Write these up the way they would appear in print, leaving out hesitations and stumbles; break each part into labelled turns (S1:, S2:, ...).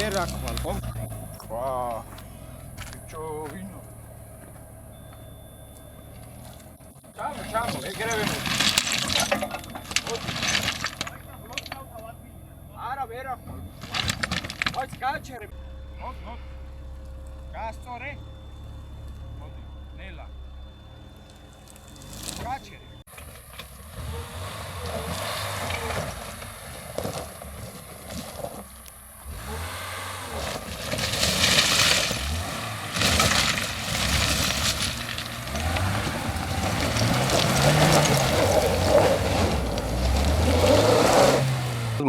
S1: ვერა ხვალ ხომ? ვა. ბიჭოვინო. ჩამო, ეგრევე მოდი. არა ვერა ხვალ. ვაც გაჩერე. მოდ. გასწორე. მოდი, ნელა. გაჩერე.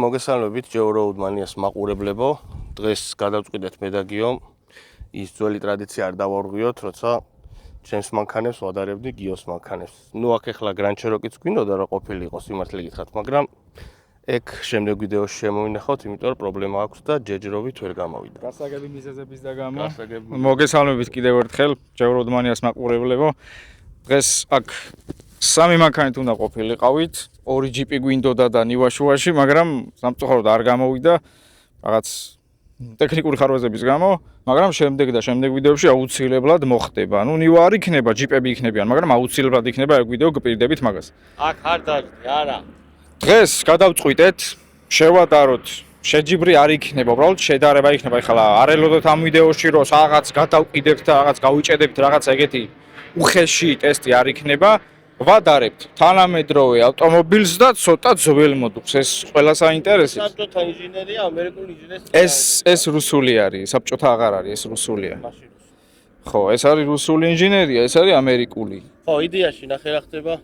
S2: მოგესალმებით Joe Road Manias მაყურებლებო. დღეს გადავწყვიტეთ მე და გიომ ის ძველი ტრადიცია არ დავარღვიოთ, როცა ჩემს მანქანებს ვადარებდი გიოს მანქანებს. ნუ აქ ახლა Grand Cherokee-ც გვინდოდა რა ყოფილიყო სიმართლე გითხრათ, მაგრამ ეგ შემდეგ ვიდეოში შემოვინახავთ, იმიტომ რომ პრობლემა აქვს და ჯეჯრობით ვერ გამოვიდა.
S1: გასაგები მიზეზების და გამო. მოგესალმებით კიდევ ერთხელ Joe Road Manias მაყურებლებო. დღეს აქ სამი მანქანით უნდა ყოფილიყავით, ორი ჯიპი გვინდოდა და ნივაშუაში, მაგრამ სამწუხაროდ არ გამოვიდა რაღაც ტექნიკური ხარვეზების გამო, მაგრამ შემდეგ ვიდეოებში აუცილებლად მოხდება. ნუ ნივა არ იქნება, ჯიპები იქნებიან, მაგრამ აუცილებლად იქნება ეგ ვიდეო გპირდებით მაგას.
S2: აქ არ დაждდი, არა.
S1: დღეს გადავწყვიტეთ, შევატაროთ, შეჯიბრი არ იქნება, უბრალოდ შედარება იქნება. ეხლა არ ელოდოთ ამ ვიდეოში, რომ რაღაც გადავყიდებთ და რაღაც გავიჭედებთ, რაღაც ეგეთი უხეში ტესტი არ იქნება. ვადარებთ თანამედროვე ავტომობილს და ცოტა ძველ მოდუხს. ეს ყველას აინტერესებს.
S2: საბჭოთა ინჟინერია, ამერიკული ინჟინერი.
S1: ეს რუსული არის, საბჭოთა აღარ არის, ეს რუსულია. ხო, ეს არის რუსული ინჟინერია, ეს არის ამერიკული.
S2: ხო, იდეაში ნახე რა ხდება.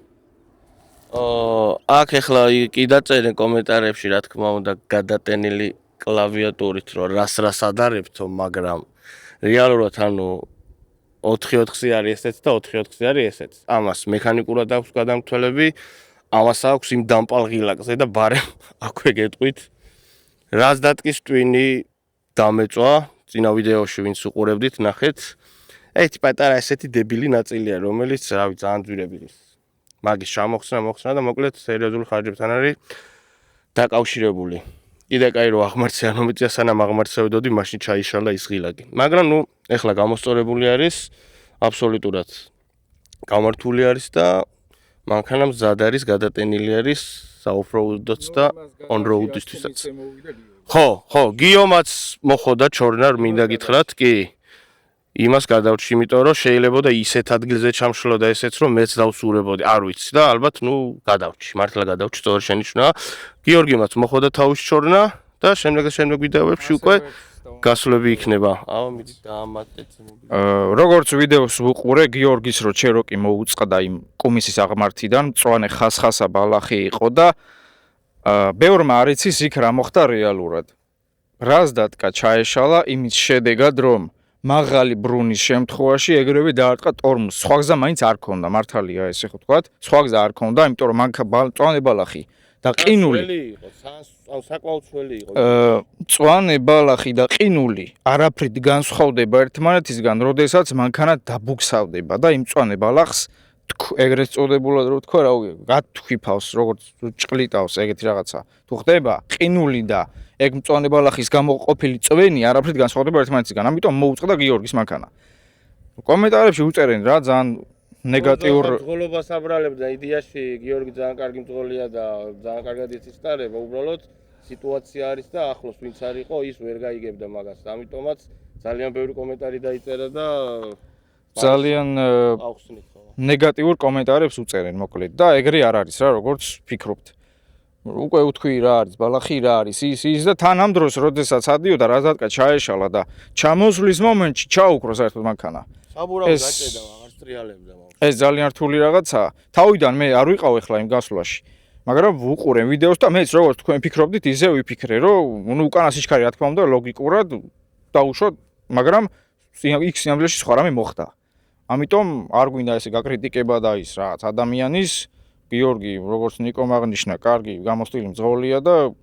S2: აქ ახლა კი დაწერენ კომენტარებში, რა თქმა უნდა, გადატენილი კლავიატურით, რომ რას ადარებთო, მაგრამ რეალურად ანუ 4-4-ი არის ესეც და 4-4-ი არის ესეც. ამას მექანიკურად აქვს გადამთვალები, ამას აქვს იმ დამპალღილაკზე და ბარემ აქვე გეტყვით. რას დატკის ტვინი დამეწვა, წინა ვიდეოში ვინც უყურებდით, ნახეთ. ერთი პატარა ესეთი დებილი ნაწილია, რომელიც, რავი, ძალიან ძვირებილის. მაგის ჩამოხსნა და მოკლედ სერიოზული ხარჯებთან არის დაკავშირებული. კიდე კაი რო აღმარცხე ანომეტრია, სანამ აღმარცხევდოდი, მაშინ ჩაიშალა ის ღილაკი. მაგრამ ნუ ეხლა გამოსწორებული არის, აბსოლუტურად გამართული არის და მანქანა მზად არის, გადატენილი არის საოფროუდოც და on-road-ისთვისაც. ხო, გიომაც მოხოდა ჩორნა, მინდა გითხრათ, კი. იმას გადავრჩი, იმიტომ რომ შეიძლება და ისეთ ადგილზე ჩამშლო და ესეც რომ მეც დავსურებოდი, არ ვიცი და ალბათ ნუ გადავრჩი, მართლა გადავრჩი, სწორი შენიშვნაა. გიორგიმაც მოხოდა თავის ჩორნა და შემდეგ ვიდეოებში უკვე გასვლები იქნება. აუ, მიდი დაამატეთ.
S1: როგორც ვიდეოს ვუყურე, გიორგის რო ჩეროკი მოუწყდა იმ კუმისის აღმართიდან, მწვანე ხასხასა ბალახი იყო და ბევრმა არ იცის იქ რა მოხდა რეალურად. რას დატკა ჩაეშალა იმის შედეგად, რომ მაღალი ბრუნის შემთხვევაში ეგრევე დაარტყა ტორმუსს. სხვა გზა მაინც არ ქონდა, მართალია ესე ხო თქვათ. სხვა გზა არ ქონდა, იმიტომ რომ მწვანე ბალახი და ყინული
S2: იყო, საკმაოდ ძველი იყო.
S1: მწვანე ბალახი და ყინული არაფრით განსხვავდება ერთმანეთისგან, როდესაც მანქანა დაბუგსავდება და იმ მწვანე ბალახს ეგრეთ წოდებულად რო თქვა, გათქვიფავს, როგორც ჭყლიტავს ეგეთი რაღაცა. თუ ხდება ყინული და ეგ მწვანე ბალახის გამოყოფილი წვენი არაფრით განსხვავდება ერთმანეთისგან, ამიტომ მოუწყდა გიორგის მანქანა. კომენტარებში უწერენ რა ძალიან ნეგატიურ
S2: მძღოლობას აბრალებდა, იდეაში გიორგი ძალიან კარგი მძღოლია და ძალიან კარგად იცისწარება, უბრალოდ სიტუაცია არის და ახლოს ვინც არ იყო, ის ვერ გაიგებდა მაგას. ამიტომაც ძალიან ბევრი კომენტარი დაიწერა და
S1: ძალიან
S2: აუხსნით ხო.
S1: ნეგატიურ კომენტარებს უწერენ მოკლედ და ეგრე არ არის რა, როგორც ფიქრობთ. უკვე უთქვი რა არის, ბალახი რა არის, ის და თან ამ დროს, როდესაც ადიოდა, რა დატკა ჩაეშალა და ჩამოსვლის მომენტში ჩაუქრო საერთოდ მანქანა.
S2: საბურავი გაჭედა, აღარ სტრიალებდა.
S1: ეს ძალიან რთული რაღაცაა. თავიდან მე არ ვიყავ ახლა იმ გასვლაში. მაგრამ ვუყურე ვიდეოს და მეც როგორც თქვენ ფიქრობდით, ისე ვიფიქრე, რომ ნუ უკანა სიჩქარე რა თქმა უნდა ლოგიკურად დაუშვოთ, მაგრამ იქ სინამდვილეში სხვა რამე მოხდა. ამიტომ არ გვინდა ესე გაკრიტიკება და ის რაღაც ადამიანის გიორგი, როგორც ნიკომ აღნიშნა, კარგი გამოსტილი მძღოლია და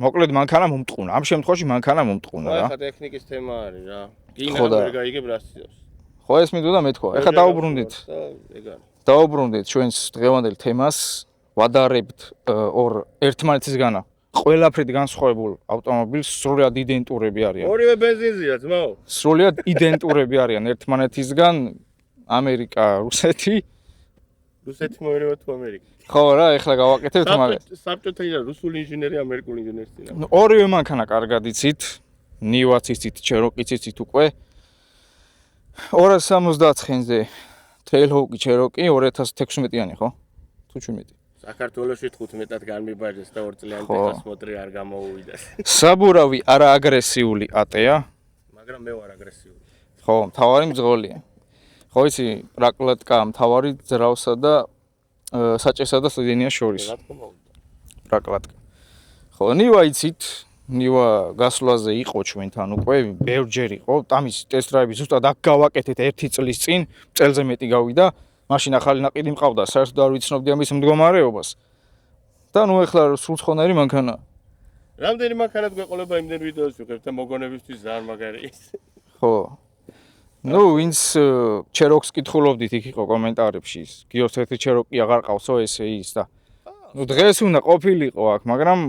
S1: მოკლედ მანქანა მომტყუნა. ამ შემთხვევაში მანქანა მომტყუნა რა.
S2: ახლა ტექნიკის თემა არის რა. კინა ვერ გაიგებ რას ციავს.
S1: ხო, ეს მინდოდა მეთქვა. ახლა დაუბრუნდით ჩვენს დღევანდელ თემას, ვადარებთ ერთმანეთისგან ყველაფრით განსხვავებულ ავტომობილს სრულად იდენტურები არიან.
S2: ორივე ბენზინზეა, ძმაო.
S1: სრულად იდენტურები არიან ერთმანეთისგან ამერიკა, რუსეთი.
S2: რუსეთი მოერევა თუ ამერიკა?
S1: ხო რა, ეხლა გავაკეთებთ მაგას.
S2: საბჭოთა და რუსული ინჟინერი ამერიკული ინჟინერს წინა.
S1: ორივე მანქანა კარგად იცით, ნივაც იცით, ჩეროკიც იცით უკვე. 279-ზე Tailhawk Cherokee 2016-იანი ხო? თუ 17.
S2: საქართველოში 15-ად განმიბაჟეს და 2 წლიანი ტეხას მოტრი არ გამოუვიდეს.
S1: საბურავი არა აგრესიული ატეა.
S2: მაგრამ მე ვარ აგრესიული.
S1: ხო, მთავარი მძღოლია. ხო იცი, პრაკლატკა მთავარი ძრავსა და საჭესა და სლიდენიას შორის.
S2: რა თქმა უნდა.
S1: პრაკლატკა. ხო, ნივა იცით, ნივა გასვლაზე იყო ჩვენთან უკვე, ბევრჯერ იყო. ამის ტესტ-დრაივი ზუსტად აქ გავაკეთეთ 1 წლის წინ, წელზე მეტი გავიდა. მაშინ ახალი ნაყიდი მყავდა, საერთოდ არ ვიცნობდი ამის მდგომარეობას. და ნუ ეხლა სრულცხონერი მანქანა.
S2: რამდენი მანქანად გვეყოლება იმდენ ვიდეოს ვიღებთ და მოგონებისთვის ძალიან მაგარი.
S1: ხო. ნუ ვინც ჩეროკს კითხულობდით, იქ იყო კომენტარებში. გიორს ერთი ჩეროკი აღარ ყავსო ესე ის და ნუ დღეს უნდა ყოფილიყო აქ, მაგრამ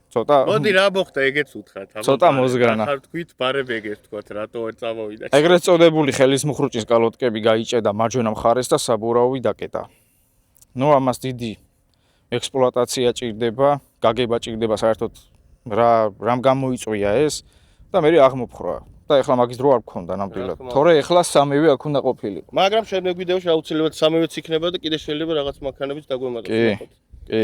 S1: ცოტა
S2: მოდი რა მოხდა ეგეც უთხრათ.
S1: ცოტა მოზგანა.
S2: ახლა თქვით ბარებ ეგეთ თქვათ, რატო ვერ წამოვიდა.
S1: ეგრეთ წოდებული ხელის მუხრუჭის კალოტკები გაიჭედა მარჯვენა მხარეს და საბურავი დაკეტა. ნუ ამას დიდი ექსპლუატაცია ჭირდება, გაგება ჭირდება საერთოდ რამ გამოიწვია ეს და მე აღმოფხრა. და ეხლა მაგის დრო არ მქონდა ნამდვილად. თორე ეხლა სამივე აქ უნდა ყოფილიყო.
S2: მაგრამ შემდეგ ვიდეოში აუცილებლად სამივეც იქნება და კიდე შეიძლება რაღაც მანქანებიც დაგვემატოს.
S1: კი.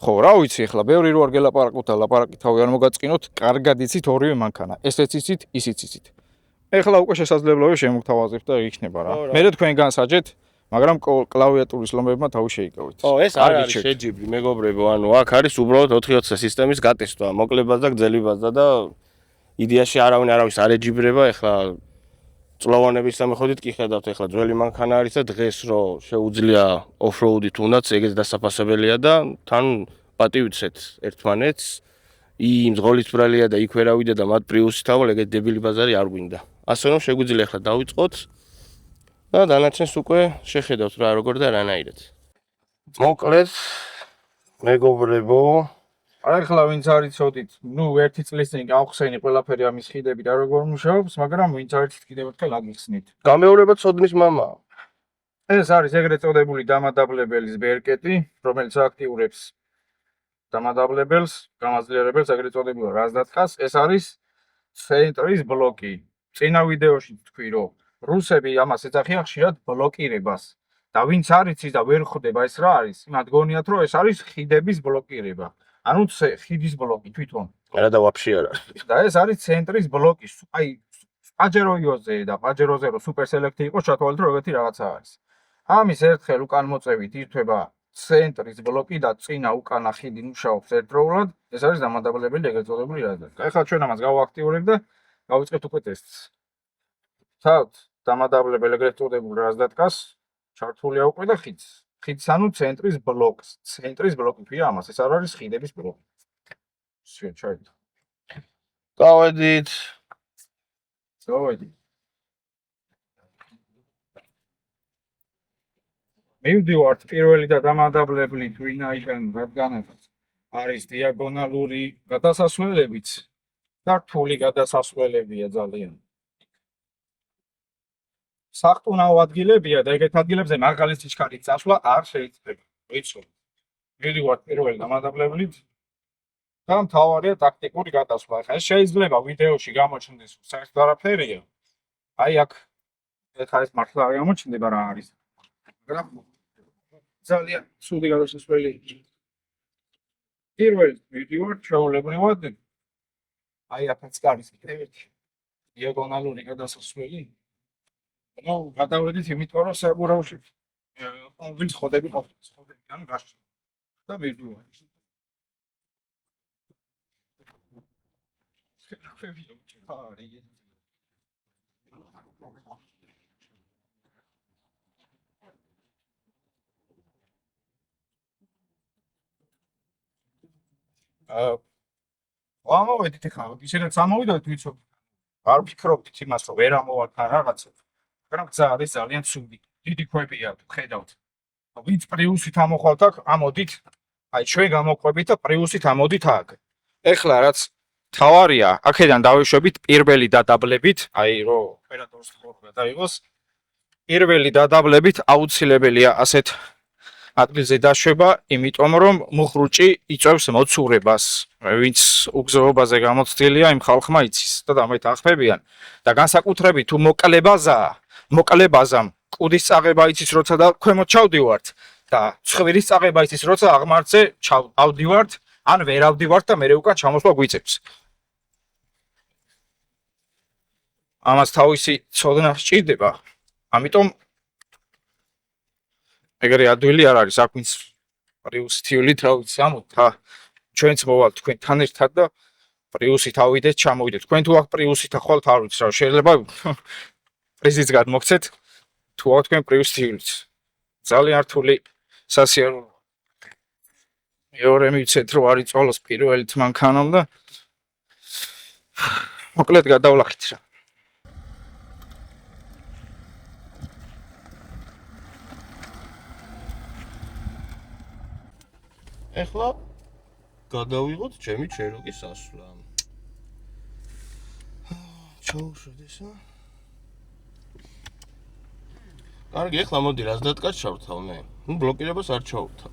S1: ხო, რა ვიცი ეხლა, ბევრი რო არ გელაპარაკოთ და ლაპარაკი თავი არ მოგაწყინოთ, კარგად იცით ორივე მანქანა. ესეც იცით, ისიც იცით. ეხლა უკვე შესაძლებლობია შემოგთავაზებთ და იქნება რა. მე თქვენ განსაჯეთ, მაგრამ კლავიატურის ლომებმა თავი შეიკავით.
S2: ო, ეს არ არის შეჯიბრი, მეგობრებო, ანუ აქ არის უბრალოდ 420 სისტემის გატესტვა, მოკლებაზე და გრძელებაზე და იდეაში არავის არ ეჯიბრება, ეხლა წლოვანების სამეხოდით კი ხედავთ, ეხლა ძველი მანქანა არის და დღეს რო შეუძლია ოფროუდით უნდაც, ეგეც დასაფასებელია და თან პატივიცეთ ერთმანეთს. იმ ზღოლის ბრალია და იქ ვერავიდა და მათ პრიუსი თავალ ეგეთ დებილი ბაზარი არ გვინდა. ასე რომ შეგვიძლია ეხლა დავიწყოთ და დანარჩენს უკვე შეხედავთ რა როგორ და რანაირად. მოკლედ მეგობრებო,
S1: ახლა ვინც არ იცოდით, ნუ 1 წლის წინ გავხსენი ყველაფერი ამის ხიდები და როგორ მუშაობს, მაგრამ ვინც არ იცით კიდევ ერთხელ აგიხსნით.
S2: გამეორება ცოდნის მამა.
S1: ეს არის ეგრეთ წოდებული დამადაბლებელის ბერკეტი, რომელიც აქტიურებს დამადაბლებელს, გამაძლიერებელს, ეგრეთ წოდებულ რაზდატკას. ეს არის ცენტრის ბლოკი. წინა ვიდეოში თქვი, რომ რუსები ამას ეძახიან ხშირად ბლოკირებას. და ვინც არ იცის და ვერ ხვდება ეს რა არის, იმათ გონიათ, რომ ეს არის ხიდების ბლოკირება. ანუ ხიდის ბლოკი თვითონ.
S2: არა და ვაფშე არ არის.
S1: და ეს არის ცენტრის ბლოკი. აი პაჯეროიოზე და პაჯეროზე რო სუპერ სელექტი იყოს, ჩათვალეთ რომ ეგეთი რაღაცა არის. ამის ერთხელ უკან მოწევით ირთვება ცენტრის ბლოკი და წინა უკანა ხიდი მუშაობს ერთდროულად. ეს არის დამადაბლებელი ეგრეთ წოდებული რაზდატკა. ეხლა ჩვენ ამას გავაქტიურებთ და გავიწყებთ უკვე ტესტს. თავთ დამადაბლებელ ეგრეთ წოდებულ რაზდატკას ჩართულია უკვე და ხიდს. ხიდს ანუ ცენტრის ბლოკს. ცენტრის ბლოკი ქვია ამას, ეს არ არის ხიდების ბლოკი. შენ ჩაიდო.
S2: გავედით.
S1: წავედით. მივდივართ პირველი და დამადაბლებელი twin-aign რადგანაც არის დიაგონალური გადასასვლელებიც და რთული გადასასვლელებია ძალიან. სახტუნაო ადგილებია და ეგეთ ადგილებზე მაღალი სიჩქარით წასვლა არ შეიძლება. ვიცი. მივდივართ პირველი დამადაბლებლით და მთავარია ტაქტიკური გადასვლა. ხა ეს შეიძლება ვიდეოში გამოჩნდეს საერთოდ არაფერია. აი აქ ეხლა ეს მართლა არ გამოჩნდება რა არის. მაგრამ ძალიან ცუდი გადასასვლელი. პირველი ვიდეო ჩვეულებრივად აი აქაც არის კიდევ ერთი დიაგონალური გადასასვლელი. ნუ გადავედით იმიტომ რომ საბურავში ვინც ხოდები ყოფს, ხოდები ან გასწ. და ვიდეო. ამოვედით ხა, ისედაც ამოვიდეთ ვიცო. არ ვფიქრობთ იმას, რომ ვერ ამოვართ რაღაცა. მაგრამ გზა არის ძალიან ცუდი. დიდი ქვებია, ხედავთ. ვინც პრიუსით ამოხვალთ აქ, ამოდით აი ჩვენ გამოყვებით და პრიუსით ამოდით აქ. ეხლა რაც თავარია, აქედან დავიშვებით პირველი დადაბლებით, აი რომ ოპერატორს ხდება დაიღოს. პირველი დადაბლებით აუცილებელია ასეთ ადგილზე დაშვება, იმიტომ რომ მუხრუჭი იწვევს მოცურებას. ვინც უგზოობაზე გამოცდილია, იმ ხალხმა იცის და ამით ახმებიან და განსაკუთრებით თუ მოკლებაზამ კუდის წაღება იცის, როცა და ქვემოთ ჩავდივართ და ცხვირის წაღება იცის, როცა აღმართზე ავდივართ, ან ვერ ავდივართ და მერე უკან ჩამოსვლა გვიწევს. ამას თავისი ცოდნა სჭირდება. ამიტომ ეგრე ადვილი არ არის, აქ ვინც პრიუსით ავიდეთ, ამოთა ჩვენც მოვალთ თქვენთან ერთად და პრიუსით ავიდეთ, ჩამოვიდეთ. თქვენ თუ აქ პრიუსით ახვალთ არ ვიცი რა, შეიძლება პრიზიც გადმოგცეთ, თუ აქ თქვენ პრიუსით. ძალიან რთული სასიარულო. მეორე მივცეთ რომ არის წოლოს პირველი მანქანამ და მოკლედ გადავლახით რა.
S2: ეხლა გადავიღოთ ჩემი ჩეროკის ასვლა. ჩაუშვით ესა. კარგი, ეხლა მოდი რას დატკაჩავთავ მე? ნუ ბლოკირებას არ ჩავთავ.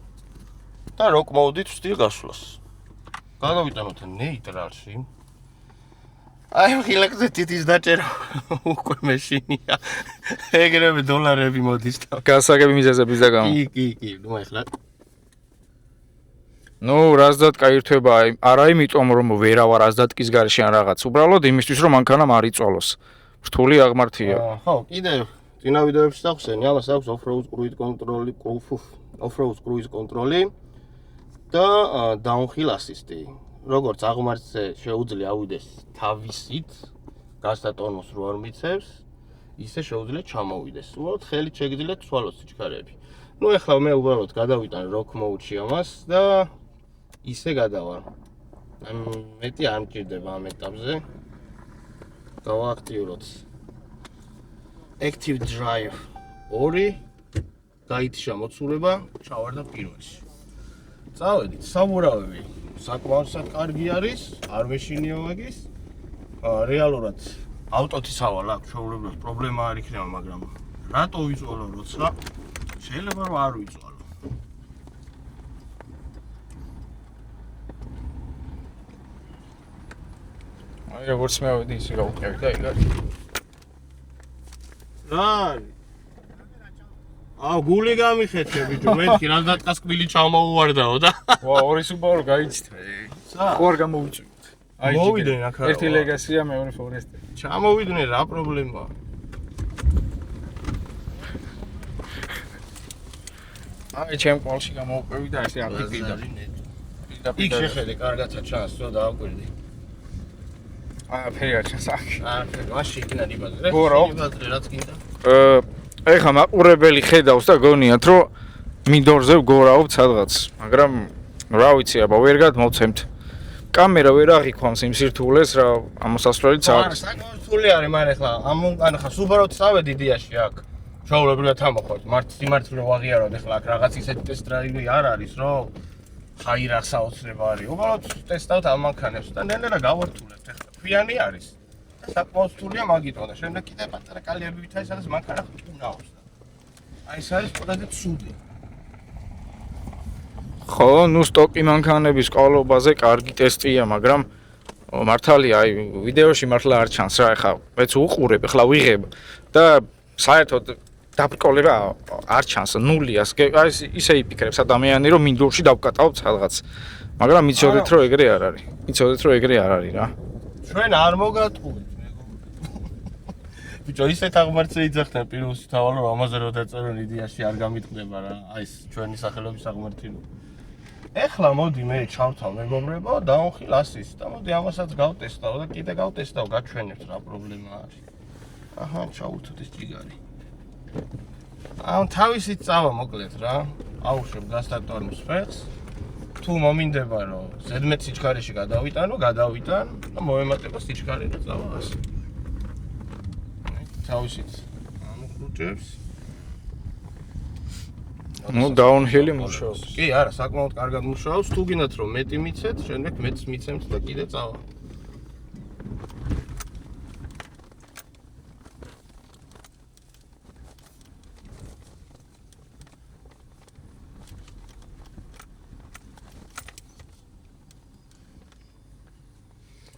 S2: და როკ მოდით ვსტილ გასვლას. გადავიტანოთ ნეიტრალში. აი ხილაკზე თითის დაჭერა უკვე მეშინია. ეგრევე დოლარები მოდის და
S1: გასაგები მიზეზების და გამო.
S2: კი, ნუ ეხლა
S1: ნუ რას დატკაირთვება, არა იმიტომ რომ ვერა ვარ რას დატკის გარეშე ან რაღაც, უბრალოდ იმისთვის რომ მანქანამ არ იწვალოს. რთული აღმართია.
S2: ხო, კიდევ წინა ვიდეოებში დავხსენე, ამას აქვს off-road cruise control და downhill assist-ი. როგორც აღმართზე შეუძლია ავიდეს თავისით, გასთა ტონუსს რო არ მიცევს, ისე შეუძლია ჩამოვიდეს. უბრალოდ ხელით შეგიძლიათ ცვალოს სიჩქარეები. ნუ ეხლა მე უბრალოდ გადავიტან rock mode-ში ამას და ისე გადავა. მეტი არ მჭირდება ამ ეტაპზე. გავააქტიუროთ Active Drive 2 გაითიშა მოცულება, ჩავარდა პირველში. წავედით, საბურავები საკმაოდ კარგი არის, არ მეშინიო მაგის. რეალურად ავტოთი სავალ აქვს, ჩვეულებრივ პრობლემა არ იქნება, მაგრამ რატო ვიწვალო როცა შეიძლება რომ არ ვიწვალო.
S1: აი როგორც მე ავედი ისე გავუყევი და ეგ არის.
S2: რა გული გამიხეთე ბიჭო, მეთქი რა დატკას კბილი ჩამოუვარდაო და
S1: ვა, ორი სუბარო გაიჩნდა. ხო არ გამოვიწვით. აი
S2: მოვიდნენ აქ არა.
S1: ერთი ლეგასია, მეორე ფორესტი.
S2: ჩამოვიდნენ რა პრობლემაა.
S1: აი ჩემ ყოლში გამოვუყევი და ესე აფიქრდა.
S2: იქ შეხედე კარგაცა ჩანს, რომ დააკვირდი.
S1: ფერი არ ჩანს აქ.
S2: მაშინ იქნა დიბადრე.
S1: გორო.
S2: დიბადრე რაც გინდა.
S1: ეხა მაყურებელი ხედავს და გონიათ რომ მინდორზე ვგორავთ სადღაც, მაგრამ რა ვიცი, აბა ვერ გადმოვცემთ. კამერა ვერ აღიქვამს იმ სირთულეს რა ამოსასვლელიც არის.
S2: საკმაოდ რთული არის, მაგრამ ეხლა ხა სუბაროთ წავედი დიაში აქ. ჩვეულებრივად ამოხვალთ, სიმართლე ვაღიაროთ ეხლა აქ რაღაც ისეთი ტესტ დრაივი არ არის, რომ ხაი რა საოცრება არის. უბრალოდ ტესტავთ ამ მანქანებს და ნელ-ნელა გავართულებთ ეხლა. ქვიანი არის. საკმაოდ რთულია მაგიტო და შემდეგ კიდე პატარა კალიები ვითარი სადაც მანქანა ხტუნავს და აი ეს არის ყველაზე ცუდი.
S1: ხო, ნუ სტოკი მანქანების ყოლობაზე კარგი ტესტია, მაგრამ მართალია, აი ვიდეოში მართლა არ ჩანს რა, ეხლა მეც უყურებ, ეხლა ვიღებ და საერთოდ დაბრკოლება არ ჩანს, ნულია. აი ისე იფიქრებს ადამიანი, რომ მინდორში დავკატავთ სადღაც. მაგრამ მიცოდეთ რომ ეგრე არ არის. რა.
S2: ჩვენ არ მოგატყუეთ. ბიჭო, ისეთ აღმართზე იძახდნენ პირველში თავალ რომ ამაზე რო დაწერონ იდეაში არ გამიტყდება რა. აი ეს ჩვენი სახელობის აღმართი. ეხლა მოდი მე ჩავთავ მეგობრებო, downhill assist და მოდი ამასაც გავტესტავ და კიდე გავტესტავ, გაჩვენებთ რა პრობლემა არის. აჰა, ჩავუთოთ ეს ჯიგარი. თავისით წავა მოკლედ რა. აუშვებ გასტატორმის ფეხს. თუ მომინდება რომ ზედმეტ სიჩქარეში გადავიტანო და მოემატება სიჩქარე და წავა ასე. თავისით ამოხრუჭებს.
S1: ნუ დაუნჰილი მუშაობს.
S2: კი, არა, საკმაოდ კარგად მუშაობს. თუ გინდათ რომ მეტი მიცეთ, შემდეგ მეც მიცემთ და კიდე წავა.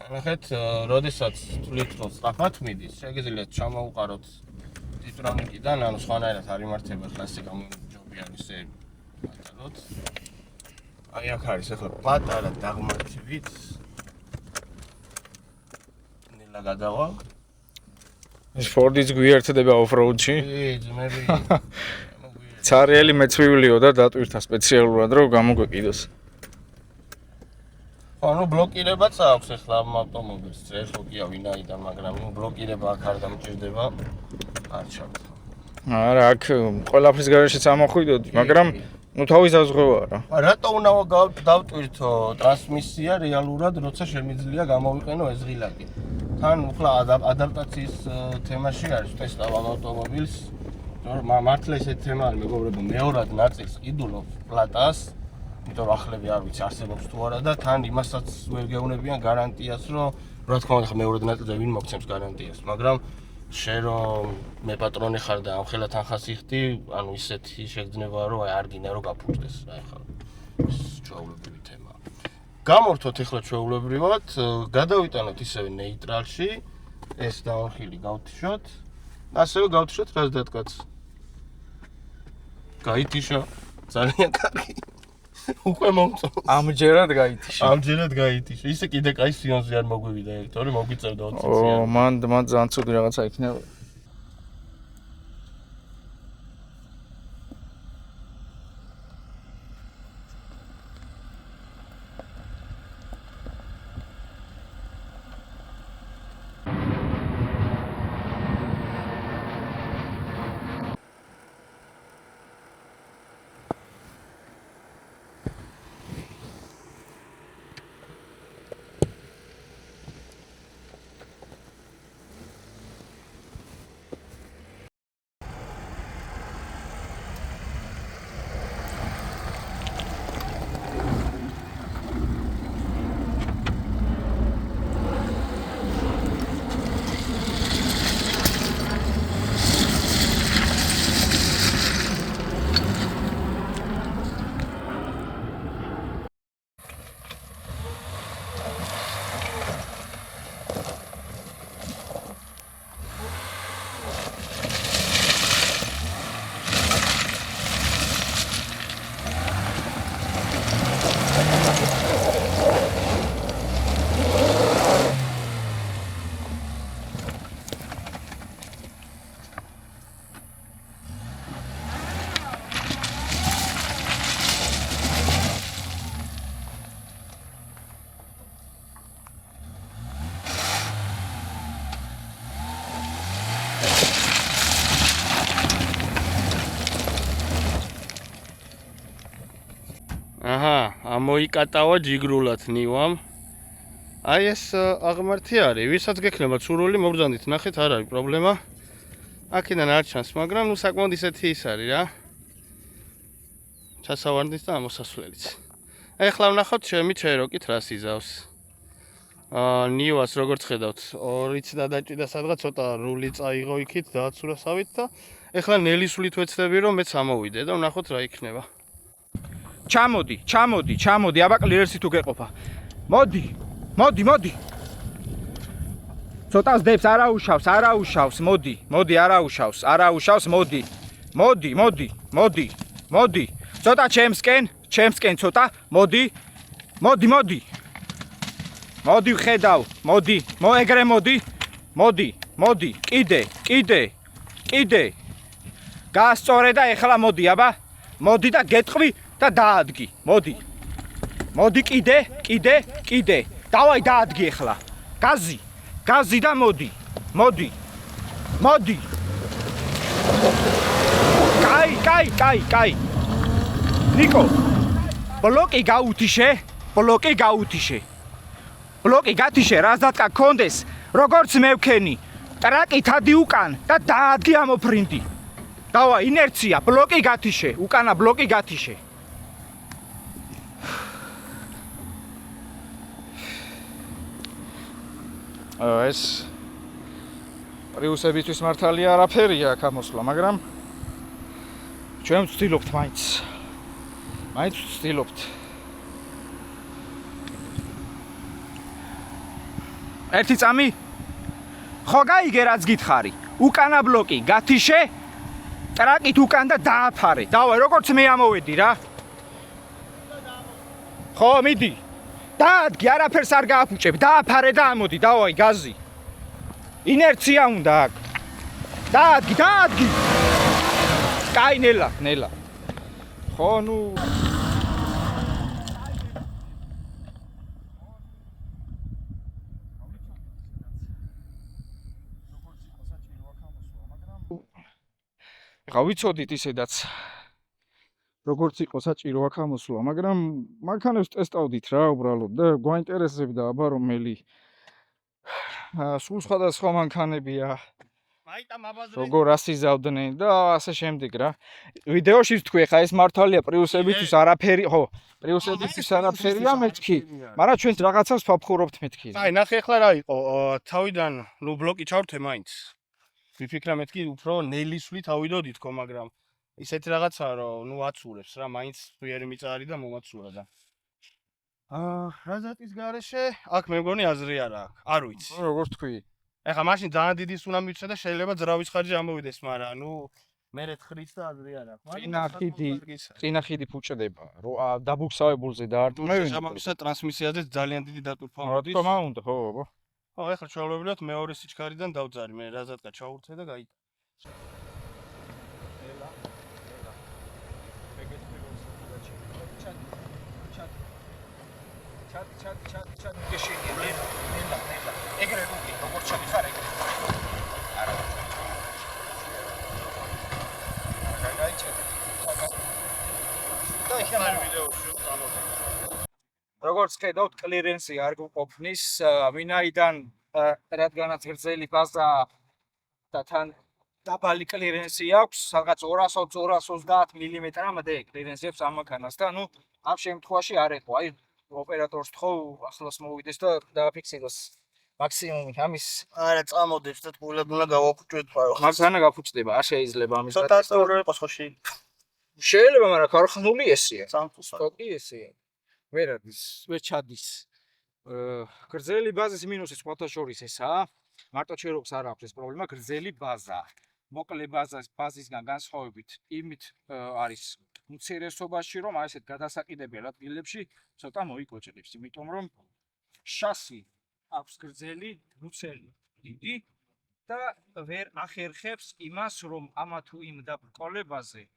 S2: ნახეთ, როდესაც თვლით რომ სწრაფად მიდის, შეგიძლიათ ჩამოუყაროთ ტიტრონიკიდან, ანუ სხვანაირად არ იმართება კლასი გამომჯობი არის მატალოთ. აი აქ არის ახლა პატარა დაღმართი ვით. ნელა გადავალ.
S1: ეს ფორდიც გვიერთდება ოფროუდში.
S2: კი, ძმები.
S1: ცარიელი მეცვიულიო და დატვირთა სპეციალურად რომ გამოგვეკიდოს.
S2: ანუ ბლოკირებაც აქვს ახლა ამ ავტომობილს, წერხო კი ვინაიდან, მაგრამ ნუ ბლოკირება აქ არ დამჭირდება. არ ჩავთ.
S1: არა, აქ ყველაფრის გარეშეც ამოხვიდოდი, მაგრამ ნუ თავის საზღვევა რა.
S2: რატო უნდა დავტვირთო ტრანსმისია რეალურად, როცა შემიძლია გამოვიყენო ეს ღილაკი. თან უხლა ადაპტაციის თემაში არის ტესტავ ამ ავტომობილს. მართლა ესეთი თემა არის, მეგობრებო, მეორად ნაწილს ყიდულობ პლატას. იმიტომ რომ ახლები არ ვიცი არსებობს თუ არა და თან იმასაც ვერ გეუნებიან გარანტიას, რომ რა თქმა უნდა მეორე ნაწილზე ვინ მოგცემს გარანტიას, მაგრამ შენ რომ მე პატრონი ხარ და ამხელა თანხას იხდი, ანუ ისეთი შეგრძნება რომ აი არ გინდა რომ გაფუჭდეს რა ახლა ეს ჩვეულებრივი თემაა. გამორთოთ ახლა ჩვეულებრივად, გადავიტანოთ ისევე ნეიტრალში, ეს დაახილი გავთიშოთ, ასევე გავთიშოთ რას დატკაც. გაითიშა, ძალიან კარგი. უკვე მომწონს.
S1: ამჯერად გაითიშა.
S2: ამჯერად გაითიშა. ისე კიდე კაი სიონზე არ მოგვივიდა ექტორი, მოგიწევდა 20 წელი.
S1: მან ძალიან ცუდი რაღაცა იქნება.
S2: მოიკატავა ჯიგრულად ნივამ. აი ეს აღმართი არის, ვისაც გექნება ცურული, მოგზავნით, ნახეთ, არ არის პრობლემა. აქედან არ ჩანს, მაგრამ ნუ საკმაოდ ისეთი ის არის რა. ჩასავარდნის და ამოსასვლელიც. აი ახლა ვნახოთ ჩემი ჩეროკით რას იზავს. ნივას როგორც ხედავთ, ორიც დადაჭი და სადღაც ცოტა რული წაიღო იქით, დააცურასავით და ეხლა ნელისვლით ვეცდები რომ მეც ამოვიდე და ვნახოთ რა იქნება.
S1: ჩამოდი, აბა კლიერსი თუ გეყოფა. მოდი. ცოტას დებს არ აუშავს, მოდი, არ აუშავს, მოდი. ცოტა ჩემსკენ ცოტა, მოდი. მოდი ვხედავ, ეგრე მოდი, კიდე. გაასწორე და ეხლა მოდი, აბა. მოდი და გეტყვი და დაადგი. მოდი კიდე. დავაი დაადგი ეხლა. გაზი და მოდი. კაი. ნიკო. ბლოკი გაუთიშე. ბლოკი გათიშე, რას დატკა კონდეს, როგორც მე ვქენი. ტრაკით ადი უკან და დაადგი ამოფრინდი.
S3: დავა ინერცია, ბლოკი გათიშე, უკანა ბლოკი გათიშე.
S1: ეს პრიუსებისთვის მართალია არაფერია აქ ამოსვლა, მაგრამ ჩვენ ვცდილობთ მაინც. მაინც ვცდილობთ. ერთი წამი? ხო გაიგე რაც გითხარი. უკანა ბლოკი გათიშე, ტრაკით უკან და დააფარე. დავა, როგორც მე ამოვედი რა. ხო, მიდი. დაადგი, არაფერს არ გააფუჭებ. დააფარე და ამოდი, დავაი გაზი. ინერცია უნდა აქ. დაადგი. კაი, ნელა. ხო, ნუ ხა ვიცოდით ისედაც როგორც იყო საჭირო აქ ამოსვლა, მაგრამ მანქანებს ტესტავდით რა უბრალოდ და გვაინტერესებდა აბა რომელი სულ სხვადასხვა მანქანებია. როგორ ასიზავდნენ და ასე შემდეგ რა. ვიდეოში ვთქვი ხა ეს მართალია პრიუსებისთვის არაფერი, ხო, პრიუსებისთვის არაფერია მეთქი, მაგრამ ჩვენც რაღაცას ვაფხურობთ მეთქი.
S2: აი, ნახე ახლა რა იყო, თავიდან ნუ ბლოკი ჩავრთე მაინც. ვიფიქრა მეთქი უფრო ნელისვლით ავიდოდით ხო, მაგრამ ისეთი რაღაცაა რომ ნუ აცურებს რა, მაინც ზვიერი მიწარი და მომაცურა და. რაზატის გარეშე აქ მე მგონი აზრი არა აქვს. არ ვიცი.
S1: როგორც თქვი.
S2: ეხლა მაშინ ძალიან დიდი სუნამი ვიჩნდა და შეიძლება ძრავის ხარჯი ამოვიდეს, მაგრამ ნუ მე ხრიც და აზრი არა აქვს.
S1: წინა ხიდი ფუჭდება, დაბუქსავებულზე დაარტყმევენ.
S2: ამისა ტრანსმისიაზე ძალიან დიდი დატვირთვა მოდის.
S1: რა თქმა უნდა, ხო.
S2: ხო, ეხლა ჩვეულებრივად მეორე სიჩქარიდან დავძარი, მე რაზატკა ჩაურთე და გაიგე.
S3: ჩად გეშინია ნელა ეგრე რუგი როგორ ჩადიხარ ეგრე არა გაიჩერე და იქ ამ ვიდეოში წამოდი როგორც ხედავთ კლირენსი არ გვყოფნის ვინაიდან რადგანაც გრძელი ბაზა და თან დაბალი კლირენსი აქვს რაღაც 200-230 მმ-მდე კლირენსი აქვს ამ მანქანას და ნუ ამ შემთხვევაში არ ეყო აი ოპერატორს თქო ახლოს მოვიდეს და დააფიქსიროს მაქსიმუმი ამის
S2: არა წამოდებს და თქულად უნდა გავაფუჭოთ ფარო.
S3: მაგანა გაფუჭდება არ შეიძლება ამის
S2: ცოტა სწორი იყოს ხოში.
S3: შეიძლება მაგრამ ქარხნული ესეა
S2: სამწუხაროდ.
S3: სტოკი ესეა ვერ არის ვერ ჩადის გრძელი ბაზის მინუსი სხვათა შორის ესაა მარტო ჩეროქს არ აქვს ეს პრობლემა გრძელი ბაზა მოკლე ბაზისგან განსხვავებით იმით არის უმცირესობაში რომ აი ესეთ გადასაყიდებელ ადგილებში ცოტა მოიკოჭებს იმიტომ რომ შასი აქვს გრძელი მუცელი დიდი და ვერ ახერხებს იმას რომ ამა თუ იმ დაბრკოლებაზე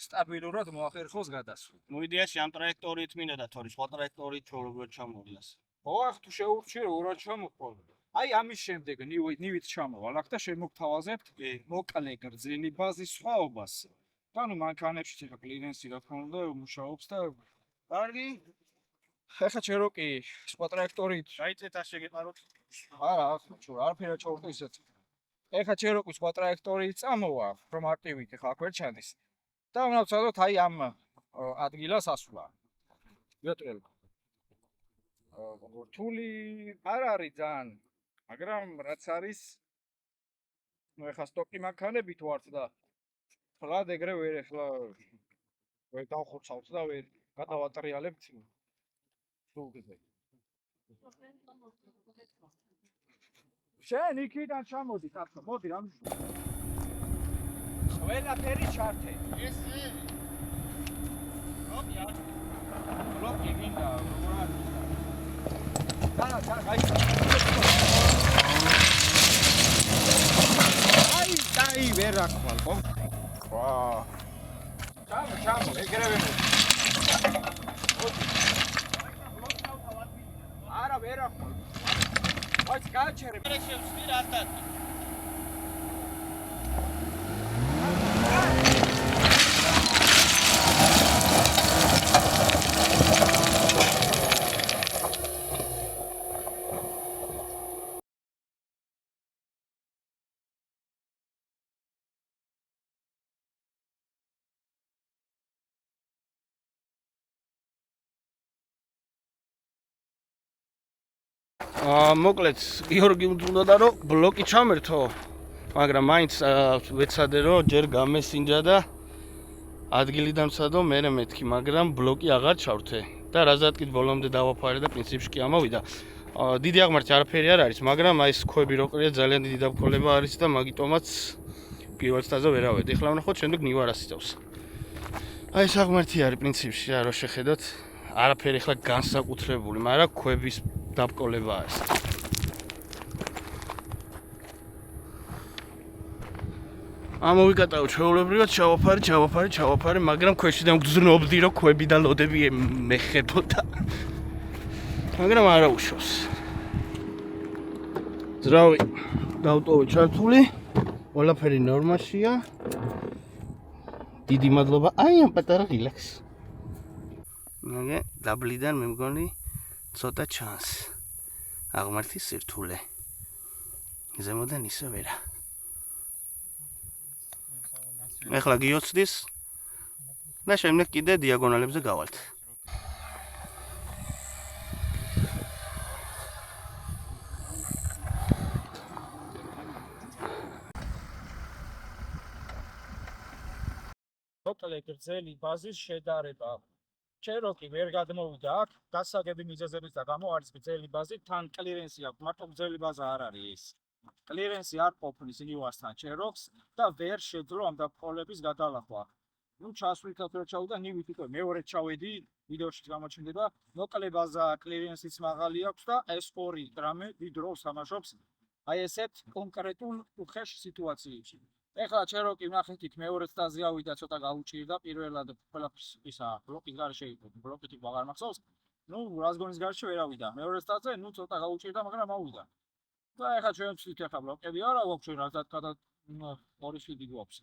S3: სტაბილურად მოახერხოს გადასვლა.
S2: ნუ იდეაში ამ ტრაექტორიით მინდა და თორე სხვა ტრაექტორიით ჩაურობ ჩამოვიდეს.
S3: ხო, ახ თუ შეურჩიე რა ჩამოყოლ. აი ამის შემდეგ ნივით ჩამოვალ აქ და შემოგთავაზებთ მოკლე გრძელი ბაზის სხვაობას. და ნუ მანქანებში ცოტა კლირენსი რა თქმა უნდა მუშაობს და კარგი. ხახა ჩეროკი სხვა ტრაექტორით
S2: გაიწეთ ასე გეყაროთ.
S3: არა, ახლა არაფერი ჩაურტო ისეთ. ხახა ჩეროკი სხვა ტრაექტორით წამოვა, რომ არტივით ხა აქ ვერ ჩადის. და უნდა ვცადოთ აი ამ ადგილას ასვლა. ვიატრელ. რთული არ არის ძალიან, მაგრამ რაც არის ნუ ეხა სტოკი მანქანებით ვართ და ხლად ეგრე ვერ ეხლა ვერ დავხოცავთ და ვერ გადავატრიალებთ სულგზე. შენ იქიდან ჩამოდი თქო, მოდი რა ყველაფერი ჩართე.
S2: ესე.
S3: ბლოკი გინდა, როგორ არის? გაიცა. აი, ვერ ახვალ, ხო? ვაა. ჩამო, ეგრევე მოდი. არა, ვერ ახვალ. აი, გააჩერე.
S2: მე შევსვი რატატი. მოკლედ გიორგი უნდა რომ ბლოკი ჩამერთო, მაგრამ მაინც ვეცადე რომ ჯერ გამესინჯა და ადგილიდან ვცადო მერე მეთქი, მაგრამ ბლოკი აღარ ჩავრთე და რაზადკით ბოლომდე დავაფარე და პრინციპში კი ამოვიდა. დიდი აღმართი არაფერი არ არის, მაგრამ აი ეს ქვები რო ყრია ძალიან დიდი დაბქოლება არის და მაგიტომაც პირველ სტაჟზე ვერ ავედი. ეხლა ვნახოთ შემდეგ ნივარას იწევს. აი ეს აღმართი არის პრინციპში რა რო შეხედოთ, არაფერი ეხლა განსაკუთრებული, მაგრამ ქვების დაბკოლება არის. ამოვიკატავ ჩვეულებრივად ჩავაფარე, მაგრამ ქვეშიდან ვგრძნობდი რომ ქვები და ლოდები მეხებოდა. მაგრამ არა უშავს. ძრავი დავტოვე ჩართული, ყველაფერი ნორმაშია. დიდი მადლობა აი ამ პატარა რილექს. ნაგე დაბლიდან მე მგონი ცოტა ჩანს. აღმართი სირთულე. ზემოდან ისე ვერა. ეხლა გიოცდის და შემდეგ კიდე დიაგონალებზე გავალთ.
S3: მოკლე გრძელი ბაზის შედარება. ჩეროკი ვერ გადმოვიდა აქ, გასაგები მიზეზების და გამო არის გრძელი ბაზი, თან კლირენსი აქვს, მარტო გრძელი ბაზა არ არის ეს. კლირენსი არ ყოფნის ნივასთან ჩეროქს და ვერ შეძლო ამ დაბყოლების გადალახვა. ნუ ჩასვლითაც ვერ ჩავდა, ნივით უკვე მეორედ ჩავედი, ვიდეოში გამოჩნდება, მოკლე ბაზა, კლირენსიც მაღალი აქვს და ეს ორი რამე დიდ როლს თამაშობს აი ესეთ კონკრეტულ უხეშ სიტუაციებში. ეხლა ჩეროკი ვნახეთ იქ მეორე სტაზი ავიდა, ცოტა გაუჭირდა, პირველად ყველაფერს ისა ბლოკის გარშე იყო, ბლოკით აღარ მახსოვს. ნუ რაზგონის გარშე ვერ ავიდა. მეორე სტაზე ნუ ცოტა გაუჭირდა, მაგრამ ავიდა. და ეხლა ჩვენ ვცით ეხლა ბლოკები არა გვაქვს ჩვენ რაზად გადა ორი შვიდი გვაქვს.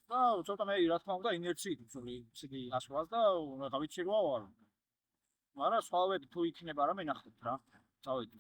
S3: და ცოტა მე რა თქმა უნდა ინერციით ვცდი ასვლას და გავიჩირო ვარ. მაგრამ სხვავები თუ იქნება რა მენახეთ რა. წავედი.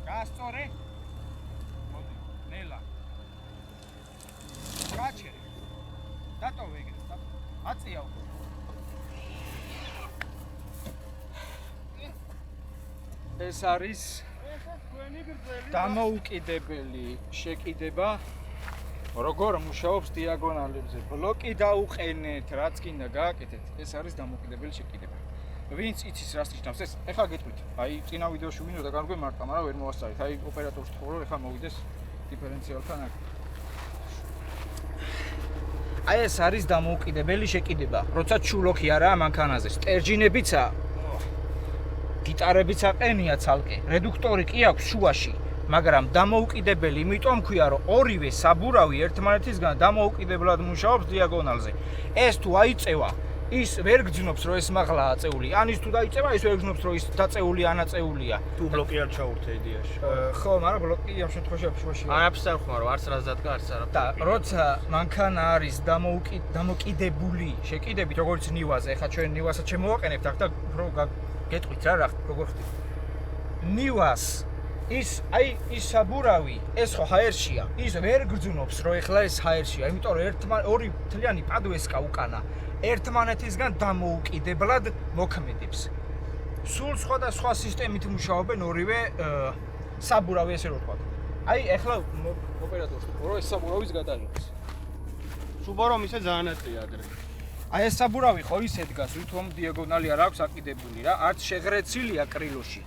S3: გასწორე. მოდი, ნელა. გაჩერე. დატოვე ეგრე, აწიაო. ეს არის დამოუკიდებელი შეკიდება. როგორ მუშაობს დიაგონალებზე. ბლოკი დაუყენეთ, რაც კიდე გააკეთეთ. ეს არის დამოუკიდებელი შეკიდება. ვინც იცის რას ნიშნავს ეს? ეხლა გეტყვით. აი, წინა ვიდეოში მინდოდა განგვე მარტა, მაგრამ ვერ მოვასწარეთ. აი, ოპერატორს თქვა რომ ეხლა მოვიდეს დიფერენციალთან აქ. აი ეს არის დამოუკიდებელი შეკიდება. როცა ჩულოქი არაა მანქანაზე, სტერჯინებიცა გიტარებიც აყენია ცალკე. რედუქტორი კი აქვს შუაში, მაგრამ დამოუკიდებელი, იმიტომ მქვია რომ ორივე საბურავი ერთმანეთისგან დამოუკიდებლად მუშაობს დიაგონალზე. ეს თუ აიწევა, ის ვერ გძნობს რომ ეს მაღლა აწეული. ან ის თუ დაიწევა, ის ვერ გძნობს რომ ის დაწეული ანაწეულია.
S2: თუ ბლოკი არ ჩაურთე იდეაში.
S3: ხო, მაგრამ ბლოკი ამ შემთხვევაში აფშუაში.
S2: არაფერს არ ხმარო, არც რას დადგა, არც არა.
S3: და როცა მანქანა არის დამოკიდებული შეკიდებით, როგორც ნივაზე, ეხლა ჩვენ ნივასაც შემოვაყენებთ აქ და უფრო გეტყვით რა როგორ ხდება. ნივას ის აი ის საბურავი, ეს ხო ჰაერშია. ის ვერ გძნობს რომ ეხლა ეს ჰაერშია, იმიტომ რომ ორი მთლიანი პადვესკა უკანა ერთმანეთისგან დამოუკიდებლად მოქმედებს. სულ სხვადასხვა სისტემით მუშაობენ ორივე საბურავი, ესე რომ ვთქვათ. აი ეხლა ოპერატორს თქვა რომ ეს საბურავის გადაიღოს.
S2: სუბო რომ ისე ძალიან აწია ადრე.
S3: აი ეს საბურავი ხო ისე დგას, ვითომ დიაგონალი არ აქვს აკიდებული რა, არც შეღრეცილია კრილოში.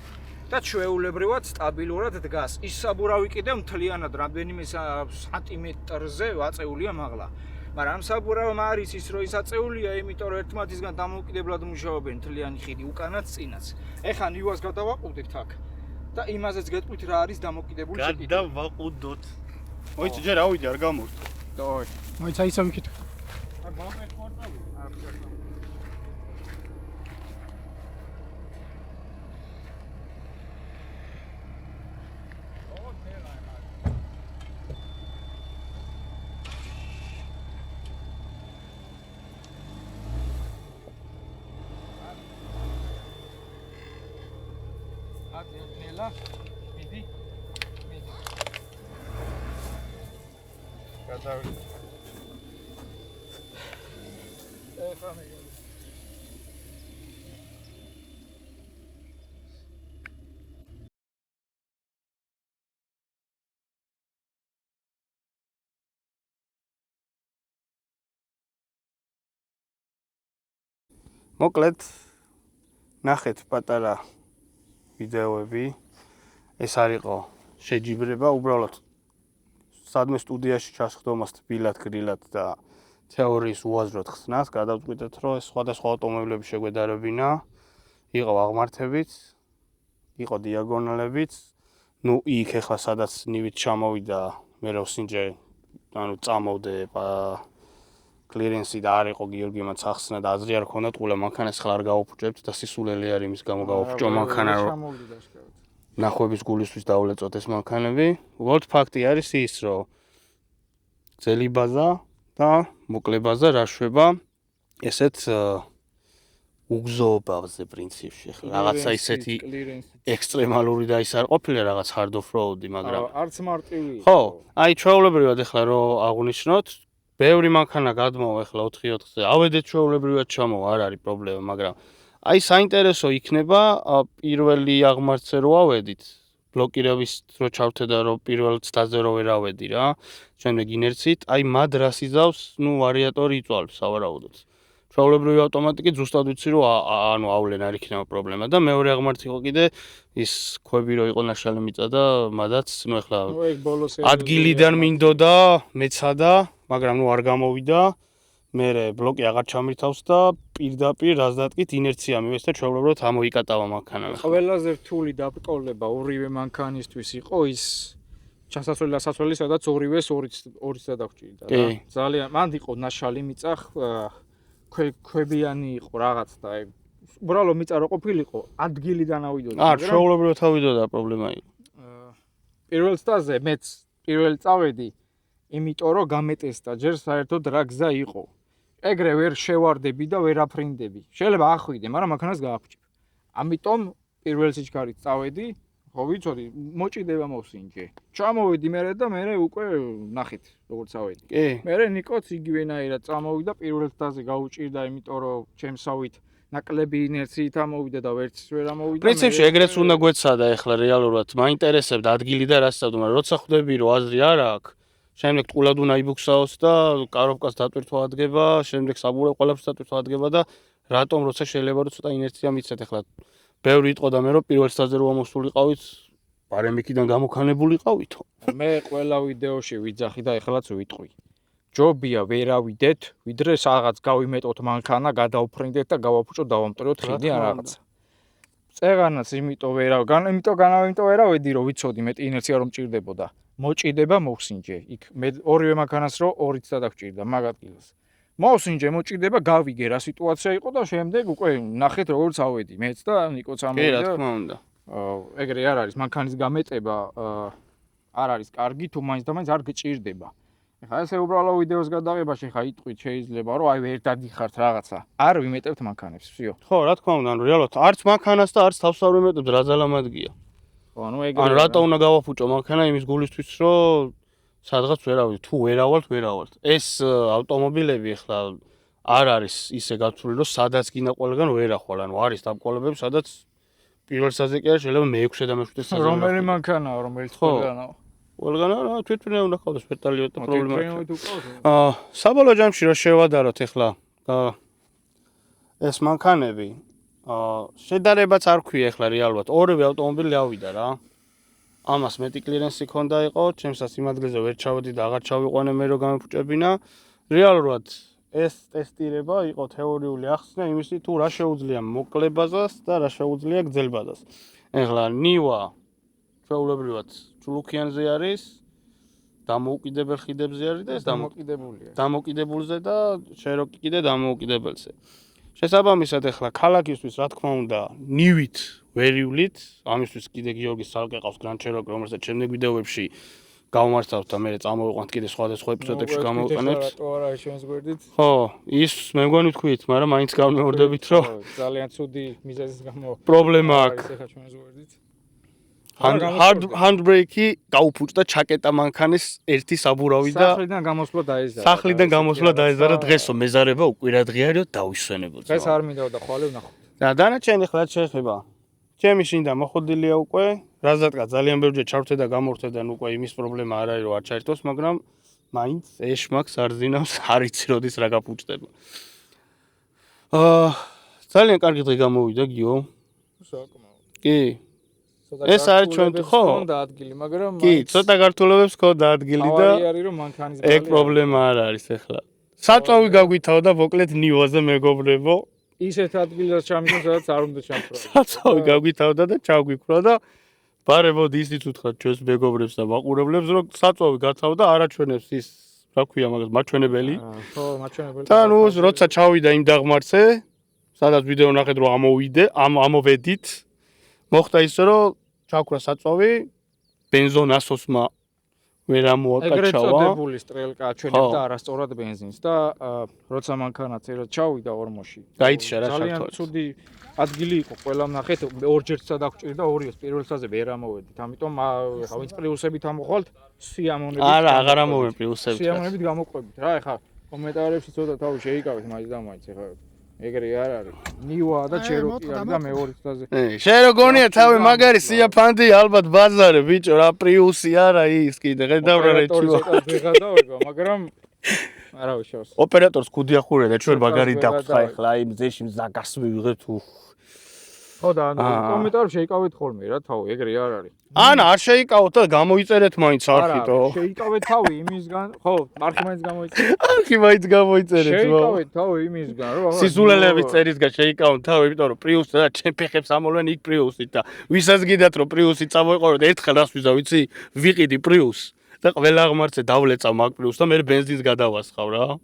S3: და ჩვეულებრივად სტაბილურად დგას. ის საბურავი კიდევ მთლიანად რამდენიმე სანტიმეტრზე აწეულია მაღლა. მაგრამ ამ საბურავმა არის ის რომ ის აწეულია, იმიტომ რომ ერთმანეთისგან დამოუკიდებლად მუშაობენ მთლიანი ხიდი უკანაც წინაც. ეხლა ნივას გადავაყუდებთ აქ და იმაზეც გეტყვით რა არის დამოკიდებული შეკიდება.
S2: გადავაყუდოთ. მოიცი ჯერ ავიდე არ გამორთო.
S3: დოი.
S4: მოიცა ისე ვიკითხე.
S3: ნელა მიდი გადავიდე ეხლა მე
S4: მოკლედ ნახეთ პატარა ვიდეოები ეს არ იყო შეჯიბრება უბრალოდ სადმე სტუდიაში ჩასხდომას თბილად გრილად და თეორიის უაზროდ ხსნას გადავწყვიტეთ რომ ეს სხვადასხვა ავტომობილების შეგვედარებინა იყო აღმართებით იყო დიაგონალებიც ნუ იქ ახლა სადაც ნივით ჩამოვიდა მე რო სინჯე ანუ წამოვდე კლირენსი და არ იყო გიორგიმაც ახსნა და აზრი არ ქონდა ყულა მანქანას ხლა არ გავაფუჭებთ და სისულელი არის იმის გამო გავაფუჭო მანქანა რომ ნახვების გულისთვის დავლეწოთ ეს მანქანები უბრალოდ ფაქტი არის ის რომ ძელი ბაზა და მოკლე ბაზა რა შვება ესეთ უგზოობაზე პრინციპში ხლა რაღაცა ისეთი ექსტრემალური და ის არ ყოფილა რაღაც hard off-road-ი მაგრამ
S3: არც მარტივი
S4: ხო აი ჩვეულებრივად ახლა რომ აღვნიშნოთ ბევრი მანქანა გადმოვა ახლა 4-4-ზე ავედეთ ჩვეულებრივად ჩამოვა არ არის პრობლემა მაგრამ აი საინტერესო იქნება პირველი აღმართზე რო ავედით ბლოკირების რო ჩავთედა რომ პირველ ცდაზე რო ვერ ავედი რა შემდეგ ინერციით აი მად რას იზავს ნუ ვარიატორი იწვალს სავარაუდოდ ჩვეულებრივი ავტომატიკით ზუსტად ვიცი რომ ანუ ავლენ არ იქნება პრობლემა და მეორე აღმართი იყო კიდე ის ქვები რო იყო ნაშალი მიწა და მადაც ნუ ახლა ადგილიდან მინდოდა მეცადა მაგრამ ნუ არ გამოვიდა მე ბლოკი აღარ ჩამირთავს და პირდაპირ რას დატკით ინერცია მივეს და ჩვეულებრივად ამოიკატავა მანქანა.
S3: ყველაზე რთული დაბრკოლება ორივე მანქანისთვის იყო ის ჩასასვლელი სადაც ორივეს 2-ს დაგჭირდა რა. ძალიან მანდ იყო ნაშალი მიწა ქვებიანი იყო რაღაც და უბრალოდ მიწა რო ყოფილიყო ადგილიდან ავიდოდა.
S4: ჩვეულებრივად ავიდოდა პრობლემა იყო.
S3: პირველ სტაზე მეც პირველ წავედი იმიტომ რომ გამეტესტა ჯერ საერთოდ რა გზა იყო. ეგრე ვერ შევარდები და ვერ აფრინდები. შეიძლება ახვიდე, მაგრამ მანქანას გააფუჭებ. ამიტომ პირველ სიჩქარით წავედი, ხო ვიცოდი, მოჭიდება მოსინჯე. ჩამოვედი მე და მე უკვე ნახეთ, როგორც წავედი.
S4: კი.
S3: მე ნიკოც იგივენაირად წამოვიდა პირველ სტაზე გაუჭირდა, იმიტომ რომ ჩემსავით ნაკლები ინერციით ამოვიდა და ვერც ვერ ამოვიდა.
S4: პრინციპში ეგრეც უნდა გვეცადა ახლა რეალურად. მაინტერესებდა ადგილი და რა სწავდა, მაგრამ როცა ხვდები რომ აზრი არ აქვს შემდეგ ტყულად უნდა იბუქსაოს და კარობკას დატვირთვა ადგება, შემდეგ საბურავ ყველაფერს დატვირთვა ადგება და რატომ როცა შეიძლება რომ ცოტა ინერცია მიცეთ ახლა ბევრი იტყო და მე რომ პირველ სტაზე რომ ამოსულიყავით პარემიკიდან გამოქანებულიყავითო.
S3: მე ყველა ვიდეოში ვიძახი და ეხლაც ვიტყვი. ჯობია ვერ ავიდეთ, ვიდრე რაღაც გავიმეტოთ მანქანა, გადავფრინდეთ და გავაფუჭოთ, დავამტვრიოთ ხიდი ან რაღაცა. წეღანაც იმიტომ ვერ ავედი რომ ვიცოდი მეტი ინერცია რომ მჭირდებოდა. მოჭიდება მოსინჯე. იქ მე ორივე მანქანას რო 2-ით დაგჭირდა მაგ ადგილას. მოსინჯე მოჭიდება, გავიგე რა სიტუაცია იყო და შემდეგ უკვე ნახეთ როგორც ავედი. მეც და ნიკოც ამოვიდა.
S4: კი, რა თქმა უნდა.
S3: ეგრე არ არის მანქანის გამეტება არ არის კარგი თუ მაინც და მაინც არ გჭირდება. ეხლა ესე უბრალოდ ვიდეოს გადაღებაში ხა იტყვით შეიძლება რომ აი ვერ დადიხართ რაღაცა. არ ვიმეტებთ მანქანებს, всё.
S4: ხო, რა თქმა უნდა, ანუ რეალურად არც მანქანას და არც თავს არ ვიმეტებთ, რა ძალამადგია.
S3: ანუ ეგრე
S4: ანუ რატო უნდა გავაფუჭო მანქანა იმის გულისთვის რომ სადღაც ვერ ავიდეთ, თუ ვერ ავალთ. ეს ავტომობილები ახლა არ არის ისე გაცვლილი რომ სადაც გინდა ყველგან ვერ ახვალ, ანუ არის დამკოლებები სადაც პირველ სტაზე კი არ შეიძლება მე-6 და მე-7 სტაზე.
S3: რომელი მანქანაა, რომელიც ყველგანაა?
S4: ყველგან არა, თვითმფრინავი უნდა ყავდეს პეტალიოტა პრობლემა. საბოლოო ჯამში რა შევადაროთ ახლა ეს მანქანები შედარებაც არ ქვია ახლა რეალურად. ორივე ავტომობილი ავიდა რა. ამას მეტი კლირენსი ქონდა იყო, ჩემსაც იმ ადგილზე ვერ ჩავედი და აღარ ჩავიყვანე მე რომ გამეფუჭებინა. რეალურად ეს ტესტირება იყო თეორიული ახსნა იმისი თუ რა შეუძლია მოკლე ბაზას და რა შეუძლია გრძელ ბაზას. ახლა ნივა ჩვეულებრივად ჩულუქიანზე არის დამოუკიდებელ ხიდებზე არის და ეს
S3: დამოკიდებულია.
S4: დამოკიდებულზე და შეროკი კიდე დამოუკიდებელზე. შესაბამისად ახლა ქალაქისთვის რა თქმა უნდა ნივით ვერივლით, ამისთვის კიდე გიორგის ცალკე ყავს Grand Cherokee, რომელსაც შემდეგ ვიდეოებში გავმართავთ და მე წამოვიყვანთ კიდე სხვადასხვა ეპიზოდებში გამოვიყენებთ.
S3: რატო არა ჩვენს გვერდით?
S4: ხო, ის მე მგონი ვთქვით, მაგრამ მაინც გამეორდებით, რომ
S3: ძალიან ცუდი მიზეზის გამო
S4: პრობლემა აქვს.
S3: ახლა ჩვენს გვერდით.
S4: handbrake-ი გაუფუჭდა ჩაკეტა მანქანის ერთი საბურავი და
S3: სახლიდან გამოსვლა დაეზარა.
S4: სახლიდან გამოსვლა დაეზარა დღესო მეზარება უკვირა დღე არის რომ დავისვენებო.
S3: დღეს არ მინდოდა ხვალე ვნახოთ.
S4: და დანარჩენი ხლა შეეხება. ჩემი შინდა მოხოდილია უკვე, რაზატკა ძალიან ბევრჯერ ჩავრთე და გამორთე და უკვე იმის პრობლემა არ არის რომ არ ჩაერთოს, მაგრამ მაინც ეშმაკს არ ზინავს, არ იცი როდის რა გაფუჭდება. ძალიან კარგი დღე გამოვიდა გიო.
S3: საკმაოდ.
S4: კი. ეს არის ჩვენ ხო?
S3: და ადგილი, მაგრამ
S4: კი, ცოტა გართულებებს ქონდა ადგილი და
S3: არის რომ მანქანის
S4: ეგ პრობლემა არ არის ახლა. საწვავი გაგვითაო და მოკლედ ნივაზე მეგობრებო.
S3: ისეთ ადგილას ჩამიგონ, სადაც არ უნდა ჩამფრთხილო.
S4: საწვავი გაგვითავდა და ჩაგვიქრა და ბარებოდი ისიც უთხრათ ჩვენს მეგობრებს და მაყურებლებს, რომ საწვავი გათავდა არაჩვენებს ის, რა ქვია მაგას, მაჩვენებელი.
S3: ხო, მაჩვენებელი.
S4: და ნუ როცა ჩავიდა იმ დაღმართზე, სადაც ვიდეო ნახეთ რომ ამოვედით, მოხდა ისე რომ ჩავქრა საწვავი, ბენზონ ასოსმა ვერ ამოაკაჩავა.
S3: ეგრეთ წოდებული სტრელკა აჩვენებდა არასწორად ბენზინს და როცა მანქანა წერად ჩავიდა ორმოში.
S4: გაიჩშა რა
S3: ძალიან
S4: საქართველოს.
S3: ცუდი ადგილი იყო, ყველამ ნახეთ, ორჯერ დაგჭირდა ორიოს პირველ საზე ვერ ამოვედით. ამიტომ ხა ვინც პრიუსებით ამოხვალთ, სიამონებით.
S4: არა, აღარ ამოვენ პრიუსებით.
S3: სიამონებით გამოყვებით რა, ეხა კომენტარებში ცოტა თავი შეიკავეთ მაინც და მაინც ეხა ეგრე არ არის. ნივა და ჩეროკი არის და მეორე საზე.
S4: შენ რო გონია თავი მაგარი სიაფანდი ალბათ ბაზარე ბიჭო რა პრიუსი არა ის კიდე ხედავ რა რეჩიო.
S3: ვეღადავება, მაგრამ არავის შორს.
S4: ოპერატორს კუდი ახურე და ჩვენ მაგარი დაგვხა ეხლა აი მზეში მზაგას მივიღებთ
S3: ხო და კომენტარებში შეიკავეთ ხოლმე რა თავი, ეგრე არ არის.
S4: ანა არ შეიკავოთ და გამოიწერეთ მაინც არქიტო.
S3: შეიკავეთ თავი იმისგან, ხო, არქი მაინც გამოიწერეთ.
S4: არქი მაინც გამოიწერეთ რა.
S3: შეიკავეთ თავი იმისგან, რომ
S4: სიზულელები წერისგან შეიკავოთ თავი, იმიტომ რომ პრიუსი და ჩემ ფეხებს ამოლვენ იქ პრიუსით და ვისაც გიდათ რომ პრიუსი წამოიყო და ერთხელ რას ვიზა ვიცი, ვიყიდი პრიუსს და ყველა აღმართზე დავლეწავ მაგ პრიუსს და მე ბენზინს გადავასხავ რა.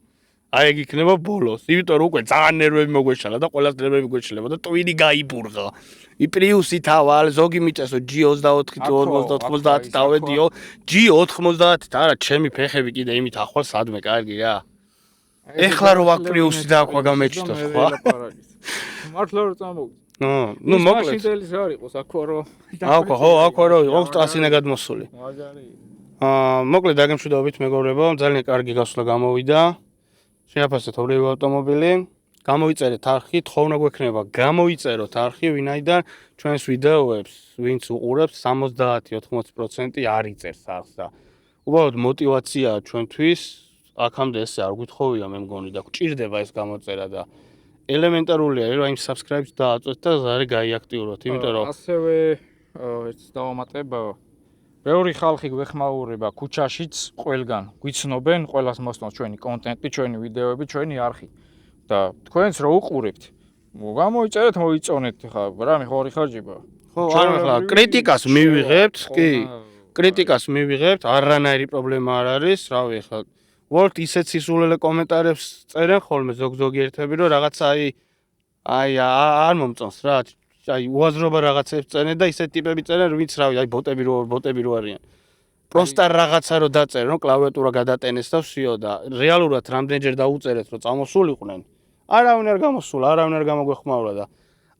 S4: აი ეგ იქნება ბოლოს, იმიტომ რომ უკვე ძალიან ნერვები მოგვეშალა და ყველას ნერვები გვეშლება და ტვინი გაიბურღა. პრიუსი თავალ ზოგი მიწესო G24 თუ 50 დავედიო, G90-ით არა, ჩემი ფეხები კიდე იმით ახვალ სადმე კარგი რა. ეხლა რო აქ პრიუსი დააყვა გამეჩნდა სხვა.
S3: მართლა რომ წამოვიდე.
S4: ნუ მოკლედ.
S3: მაშინდელის არ იყოს აქ რო.
S4: აქვე ხო, აქვე რო იყო სტრასინა გადმოსული.
S3: მაგარი.
S4: მოკლედ დაგემშვიდობით მეგობრებო, ძალიან კარგი გასვლა გამოვიდა. შეაფასეთ ორივე ავტომობილი. გამოიწერეთ არხი, თხოვნა გვექნება, გამოიწეროთ არხი, ვინაიდან ჩვენს ვიდეოებს, ვინც უყურებს 70-80% არ იწერს არხს და უბრალოდ мотиваციაა ჩვენთვის. აქამდე ესე არ გვითხოვია მე მგონი და გვჭირდება ეს გამოწერა და ელემენტარული არის რომ იმ subscribe-ს დააწვეთ და ზარი გაიაქტიუროთ, იმიტომ რომ
S3: ასევე ერთ დავამატებ ბევრი ხალხი გვეხმაურება ქუჩაშიც, ყველგან გვიცნობენ, ყველას მოსწონს ჩვენი კონტენტი, ჩვენი ვიდეოები, ჩვენი არხი. და თქვენს რო უყურებთ, გამოიწერეთ, მოიწონეთ ხა, რამე ხო არ იხარჯება.
S4: ხო, არ ახლა კრიტიკას მივიღებთ, კი. კრიტიკას მივიღებთ, არანაირი პრობლემა არ არის, რავი ხა. ვოლთ ისეთ სისულელე კომენტარებს წერენ ხოლმე ზოგიერთები, რომ რაღაცა აი არ მომწონს რა. აი უაზრობა რაღაცებს წერენ და ისეთ ტიპები წერენ, ვინც რავი, აი ბოტები რო არიან. პროსტა რაღაცა რო დაწერენ, რომ კლავიატურა გადატენეს და ვсё და რეალურად რამდენჯერ დაუწერეთ, რომ წამოსულიყვნენ. არავინ არ გამოსულა, არავინ არ გამოგვეხმაურა და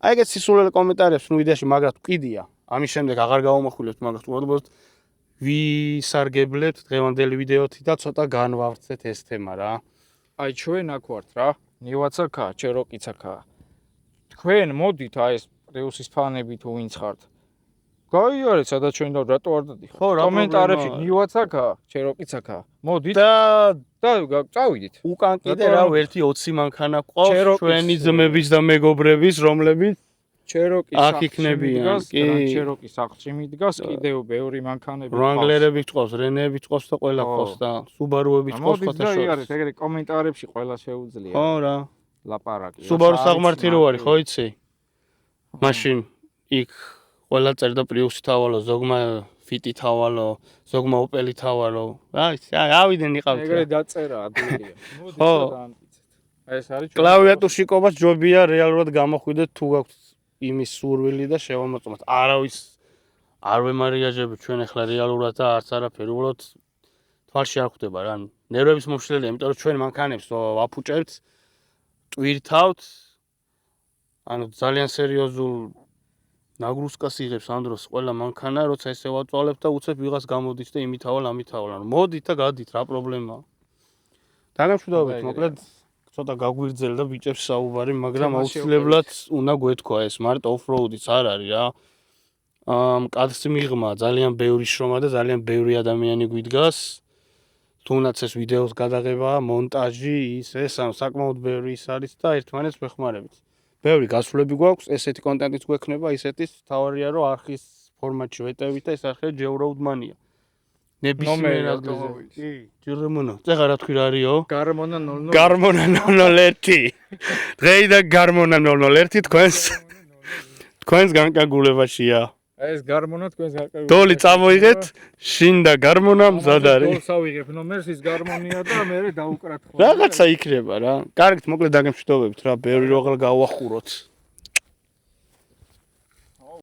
S4: აი ეგეთ სისულელე კომენტარებს ნუ იდეაში მაგრად ვკიდია. ამის შემდეგ აღარ გავამახვილებთ მაგას უბრალოდ ვისარგებლებთ დღევანდელი ვიდეოთი და ცოტა განვავრცეთ ეს თემა რა.
S3: აი ჩვენ აქ ვართ რა, ნივაცაკა, ჩეროკიცაკა. თქვენ მოდით აი ეს პრიუსის ფანები თუ ვინც ხართ. გაიარეთ სადაც ჩვენ და რატო არ დადი?
S4: ხო, რა
S3: კომენტარებში ნივაცაკა, ჩეროკიცაკა. მოდით და წავიდით.
S4: უკან კიდე რა 1-20 მანქანა ყავს ჩვენი ძმების და მეგობრების, რომლებიც
S3: ჩეროკის
S4: აქ იქნებიან, კი.
S3: ჩეროკის სახლში მიდგას კიდევ ბევრი მანქანები.
S4: რანგლერები ყავს, რენები ყავს და ყველა ყავს და სუბარუები ყავს
S3: ხოთა შორის. ეგრე კომენტარებში ყველა შეუძლია.
S4: ხო რა.
S3: ლაპარაკი.
S4: სუბარუ საღმართი რო არის, ხო იცი? მაშინ იქ ყველა წერდა პრიუსი თავალო ზოგმა ფიტი თავალო, ზოგმა ოპელი თავალო. ავიდან იყავთ.
S3: ეგრე დაწერა ადვილია. მოდი
S4: ხო.
S3: დაამტკიცეთ. ეს არის
S4: კლავიატურში ყობას ჯობია რეალურად გამოხვიდეთ თუ გაქვთ იმის სურვილი და შევამოწმოთ. არავის არ ვემარიაჟებ ჩვენ ახლა რეალურად და არც არაფერი, უბრალოდ თვალში არ ხვდება რა. ნერვების მომშლელია, იმიტომ რომ ჩვენ მანქანებს ვაფუჭებთ, ტვირთავთ. ანუ ძალიან სერიოზულ ნაგრუსკას იღებს ამ დროს ყველა მანქანა, როცა ესე ვაწვალებ და უცებ ვიღას გამოდის და იმითავალ, ამითავალ. ანუ მოდით და გადით, რა პრობლემაა. დაგემშვიდობებით, მოკლედ ცოტა გაგვირძელდა ბიჭებს საუბარი, მაგრამ აუცილებლად უნდა გვეთქვა ეს მარტო ოფროუდიც არ არის რა. კადრს მიღმა ძალიან ბევრი შრომა და ძალიან ბევრი ადამიანი გვიდგას. თუნდაც ეს ვიდეოს გადაღება, მონტაჟი, ეს საკმაოდ ბევრი ის არის და ერთმანეთს ვეხმარებით. ბევრი გასვლები გვაქვს, ესეთი კონტენტიც გვექნება, ისეთის თავარია რომ არხის ფორმატში ვეტევით და ეს არხი J-Road Mania. ნებისმიერ ადგილზე. კი, ჯერმონო. წეღა რა თქვი რა არისო?
S3: Garmona 00.
S4: Garmona 001. დღეიდან Garmona 001 თქვენს განკარგულებაშია.
S3: ეს Garmona თქვენს გარკვეულ.
S4: დოლი წამოიღეთ, შინ და Garmona მზად არის.
S3: დოლს ავიღებ ნომერს ის Garmona და მე დავუკრათ ხოლმე.
S4: რაღაცა იქნება რა. კარგით, მოკლედ დაგემშვიდობებით რა, ბევრი როგორ გავახუროთ.